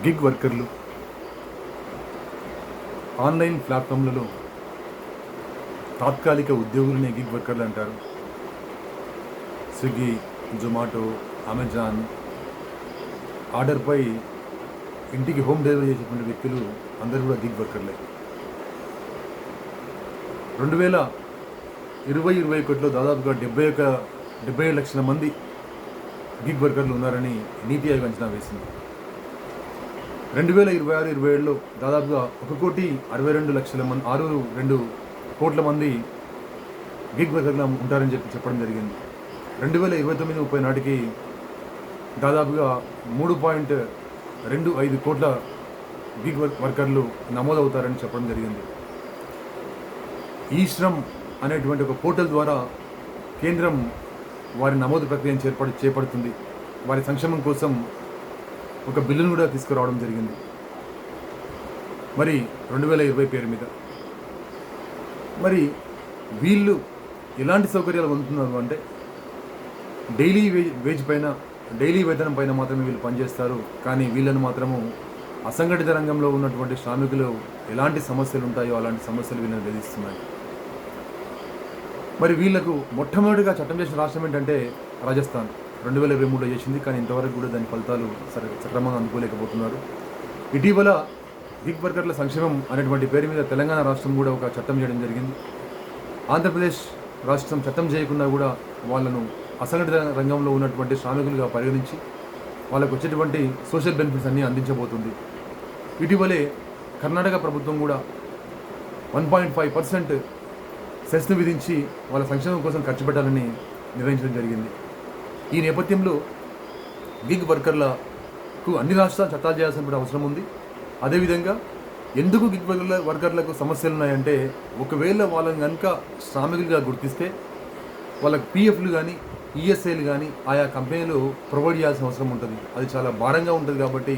Gig వర్కర్లు online ప్లాట్ఫామ్లలో తాత్కాలిక ఉద్యోగులనే gig వర్కర్లు అంటారు. స్విగ్గీ, జొమాటో, అమెజాన్ ఆర్డర్పై ఇంటికి హోమ్ డెలివరీ చేసేటువంటి వ్యక్తులు అందరూ కూడా గిగ్ వర్కర్లే. 2020-21 దాదాపుగా 77 లక్షల మంది గిగ్ వర్కర్లు ఉన్నారని నీతి ఆయోగ్ అంచనా వేసింది. 2026-27లో దాదాపుగా 1,62 కోట్ల మంది గిగ్ వర్కర్లు ఉంటారని చెప్పడం జరిగింది. 2029-30 నాటికి దాదాపుగా 3.25 కోట్ల గిగ్ వర్కర్లు నమోదవుతారని చెప్పడం జరిగింది. ఈ శ్రమ్ అనేటువంటి ఒక పోర్టల్ ద్వారా కేంద్రం వారి నమోదు ప్రక్రియను చేపడుతుంది. వారి సంక్షేమం కోసం ఒక బిల్లును కూడా తీసుకురావడం జరిగింది. మరి 2020 పేరు మీద మరి వీళ్ళు ఎలాంటి సౌకర్యాలు పొందుతున్నారు అంటే డైలీ వేతనం పైన మాత్రమే వీళ్ళు పనిచేస్తారు. కానీ వీళ్ళను మాత్రము అసంఘటిత రంగంలో ఉన్నటువంటి శ్రామికులు ఎలాంటి సమస్యలు ఉంటాయో అలాంటి సమస్యలు వీళ్ళని వేధిస్తున్నాయి. మరి వీళ్లకు మొట్టమొదటిగా చట్టం చేసిన రాష్ట్రం ఏంటంటే రాజస్థాన్ 2023లో చేసింది. కానీ ఇంతవరకు కూడా దాని ఫలితాలు సక్రమంగా అందుకోలేకపోతున్నారు. ఇటీవల గిగ్ వర్కర్ల సంక్షేమం అనేటువంటి పేరు మీద తెలంగాణ రాష్ట్రం కూడా ఒక చట్టం చేయడం జరిగింది. ఆంధ్రప్రదేశ్ రాష్ట్రం చట్టం చేయకుండా కూడా వాళ్ళను అసంఘటిత రంగంలో ఉన్నటువంటి శ్రామికులుగా పరిగణించి వాళ్ళకు వచ్చేటువంటి సోషల్ బెనిఫిట్స్ అన్నీ అందించబోతుంది. ఇటీవలే కర్ణాటక ప్రభుత్వం కూడా 1.5% సెస్ను విధించి వాళ్ళ సంక్షేమం కోసం ఖర్చు పెట్టాలని నిర్ణయించడం జరిగింది. ఈ నేపథ్యంలో గిగ్ వర్కర్లకు అన్ని రాష్ట్రాలు చట్టాలు చేయాల్సిన అవసరం ఉంది. అదేవిధంగా ఎందుకు గిగ్ వర్కర్లకు సమస్యలు ఉన్నాయంటే ఒకవేళ వాళ్ళని కనుక శ్రామికులుగా గుర్తిస్తే వాళ్ళకి పిఎఫ్లు కానీ ఈఎస్ఐలు కానీ ఆయా కంపెనీలు ప్రొవైడ్ చేయాల్సిన అవసరం ఉంటుంది. అది చాలా భారంగా ఉంటుంది. కాబట్టి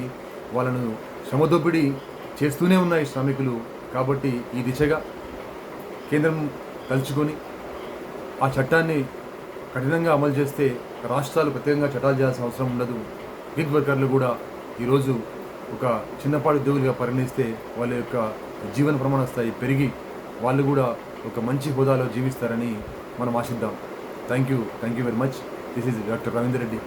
వాళ్ళను శ్రమదోపిడీ చేస్తూనే ఉన్నాయి శ్రామికులు. కాబట్టి ఈ దిశగా కేంద్రం తలుచుకొని ఆ చట్టాన్ని కఠినంగా అమలు చేస్తే రాష్ట్రాలు ప్రత్యేకంగా చట్టాలు చేయాల్సిన అవసరం ఉండదు. గిగ్ వర్కర్లు కూడా ఈరోజు ఒక చిన్నపాటి ఉద్యోగులుగా పరిగణిస్తే వాళ్ళ యొక్క జీవన ప్రమాణ స్థాయి పెరిగి వాళ్ళు కూడా ఒక మంచి హోదాలో జీవిస్తారని మనం ఆశిద్దాం. Thank you very much. This is doctor Ravinder Reddy.